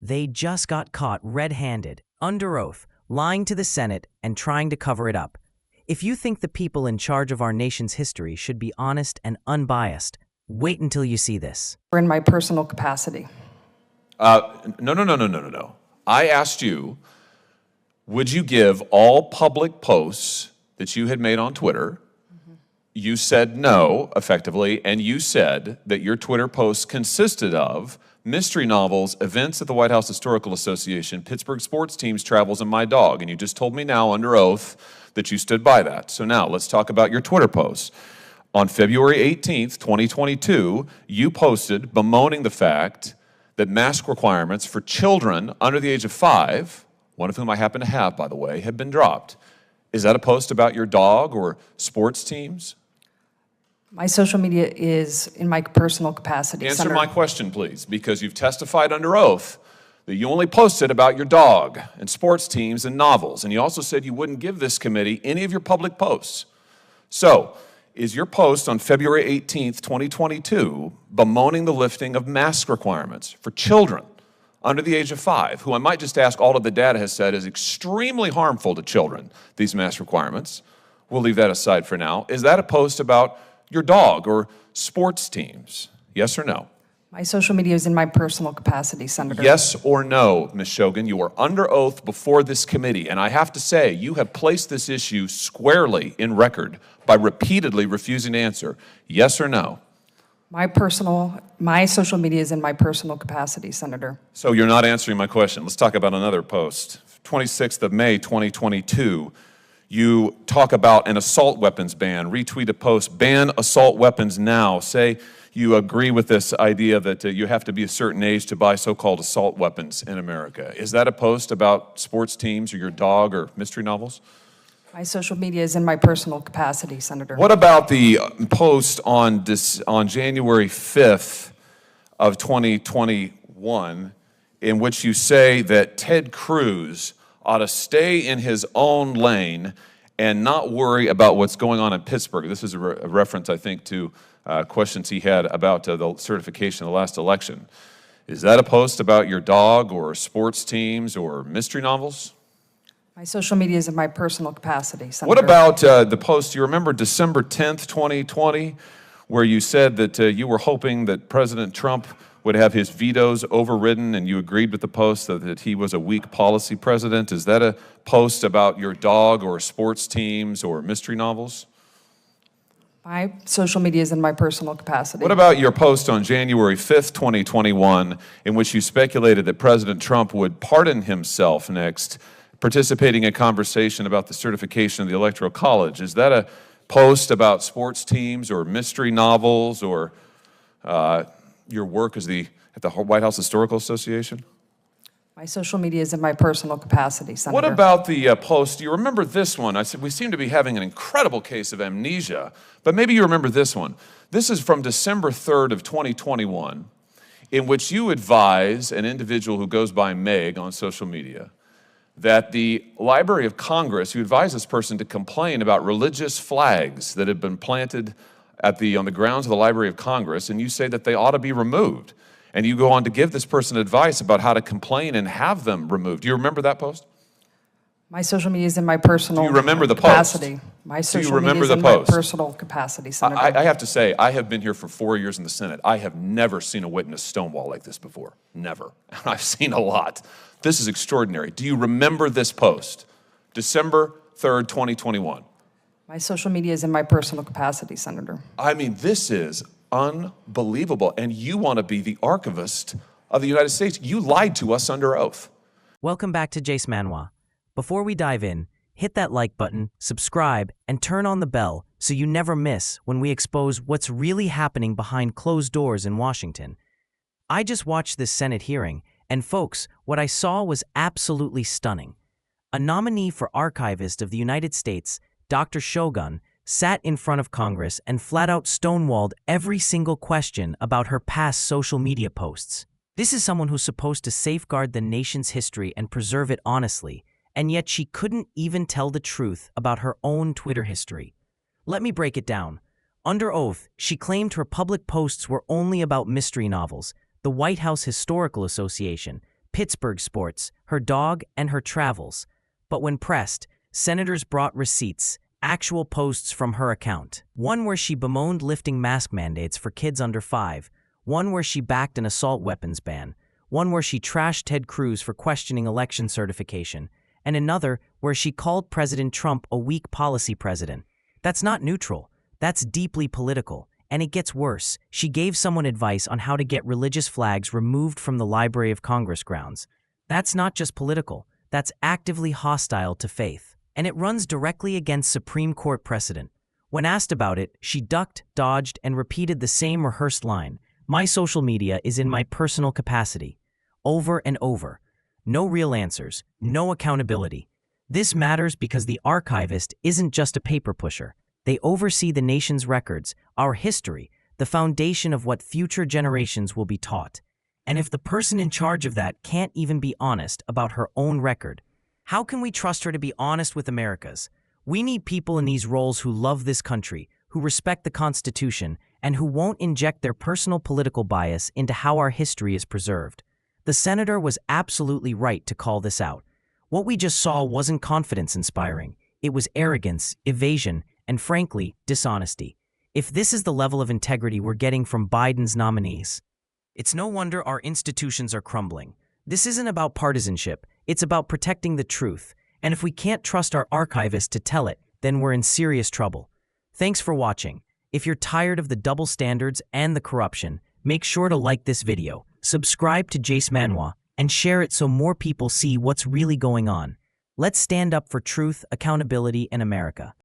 they just got caught red-handed, under oath, lying to the Senate and trying to cover it up. If you think the people in charge of our nation's history should be honest and unbiased, wait until you see this. Or in my personal capacity. No. I asked you, would you give all public posts that you had made on Twitter? You said no, effectively, and you said that your Twitter posts consisted of mystery novels, events at the White House Historical Association, Pittsburgh sports teams, travels, and my dog. And you just told me now under oath that you stood by that. So now let's talk about your Twitter posts. On February 18th, 2022, you posted bemoaning the fact that mask requirements for children under the age of 5, one of whom I happen to have, by the way, have been dropped. Is that a post about your dog or sports teams? My social media is in my personal capacity. Answer my question, please, because you've testified under oath that you only posted about your dog and sports teams and novels, and you also said you wouldn't give this committee any of your public posts. So, is your post on February 18th, 2022, bemoaning the lifting of mask requirements for children under the age of 5, who I might just ask, all of the data has said is extremely harmful to children, these mask requirements? We'll leave that aside for now. Is that a post about your dog or sports teams? Yes or no? My social media is in my personal capacity, Senator. Yes or no, Ms. Shogan? You are under oath before this committee, and I have to say, you have placed this issue squarely in record by repeatedly refusing to answer. Yes or no? My social media is in my personal capacity, Senator. So you're not answering my question. Let's talk about another post. 26th of May, 2022. You talk about an assault weapons ban, retweet a post, ban assault weapons now. Say you agree with this idea that you have to be a certain age to buy so-called assault weapons in America. Is that a post about sports teams or your dog or mystery novels? My social media is in my personal capacity, Senator. What about the post on January 5th of 2021 in which you say that Ted Cruz ought to stay in his own lane and not worry about what's going on in Pittsburgh? This is a reference, I think, to questions he had about the certification of the last election. Is that a post about your dog or sports teams or mystery novels? My social media is in my personal capacity, Senator. What about the post, you remember December 10th, 2020, where you said that you were hoping that President Trump would have his vetoes overridden, and you agreed with the post that he was a weak policy president? Is that a post about your dog or sports teams or mystery novels? My social media is in my personal capacity. What about your post on January 5th, 2021, in which you speculated that President Trump would pardon himself next, participating in a conversation about the certification of the Electoral College? Is that a post about sports teams or mystery novels or your work at the White House Historical Association? My social media is in my personal capacity, Senator. What about the post? Do you remember this one? I said we seem to be having an incredible case of amnesia, but maybe you remember this one. This is from December 3rd of 2021, in which you advise an individual who goes by Meg on social media that the Library of Congress, you advise this person to complain about religious flags that have been planted on the grounds of the Library of Congress, and you say that they ought to be removed. And you go on to give this person advice about how to complain and have them removed. Do you remember that post? My social media is in my personal capacity. Do you remember the post? My social media is in my personal capacity, Senator. I have to say, I have been here for 4 years in the Senate. I have never seen a witness stonewall like this before. Never. I've seen a lot. This is extraordinary. Do you remember this post? December 3rd, 2021. My social media is in my personal capacity, Senator. I mean, this is unbelievable. And you want to be the archivist of the United States. You lied to us under oath. Welcome back to Jace Manhwa. Before we dive in, hit that like button, subscribe, and turn on the bell so you never miss when we expose what's really happening behind closed doors in Washington. I just watched this Senate hearing, and folks, what I saw was absolutely stunning. A nominee for Archivist of the United States, Dr. Shogun, sat in front of Congress and flat-out stonewalled every single question about her past social media posts. This is someone who's supposed to safeguard the nation's history and preserve it honestly, and yet she couldn't even tell the truth about her own Twitter history. Let me break it down. Under oath, she claimed her public posts were only about mystery novels, the White House Historical Association, Pittsburgh sports, her dog, and her travels. But when pressed, senators brought receipts, actual posts from her account. One where she bemoaned lifting mask mandates for kids under 5, one where she backed an assault weapons ban, one where she trashed Ted Cruz for questioning election certification, and another where she called President Trump a weak policy president. That's not neutral. That's deeply political. And it gets worse. She gave someone advice on how to get religious flags removed from the Library of Congress grounds. That's not just political. That's actively hostile to faith. And it runs directly against Supreme Court precedent. When asked about it, she ducked, dodged, and repeated the same rehearsed line. My social media is in my personal capacity. Over and over. No real answers. No accountability. This matters because the archivist isn't just a paper pusher. They oversee the nation's records, our history, the foundation of what future generations will be taught. And if the person in charge of that can't even be honest about her own record, how can we trust her to be honest with America's? We need people in these roles who love this country, who respect the Constitution, and who won't inject their personal political bias into how our history is preserved. The senator was absolutely right to call this out. What we just saw wasn't confidence-inspiring. It was arrogance, evasion, and frankly, dishonesty. If this is the level of integrity we're getting from Biden's nominees, it's no wonder our institutions are crumbling. This isn't about partisanship, it's about protecting the truth. And if we can't trust our archivist to tell it, then we're in serious trouble. Thanks for watching. If you're tired of the double standards and the corruption, make sure to like this video, subscribe to Jace Manhwa, and share it so more people see what's really going on. Let's stand up for truth, accountability, in America.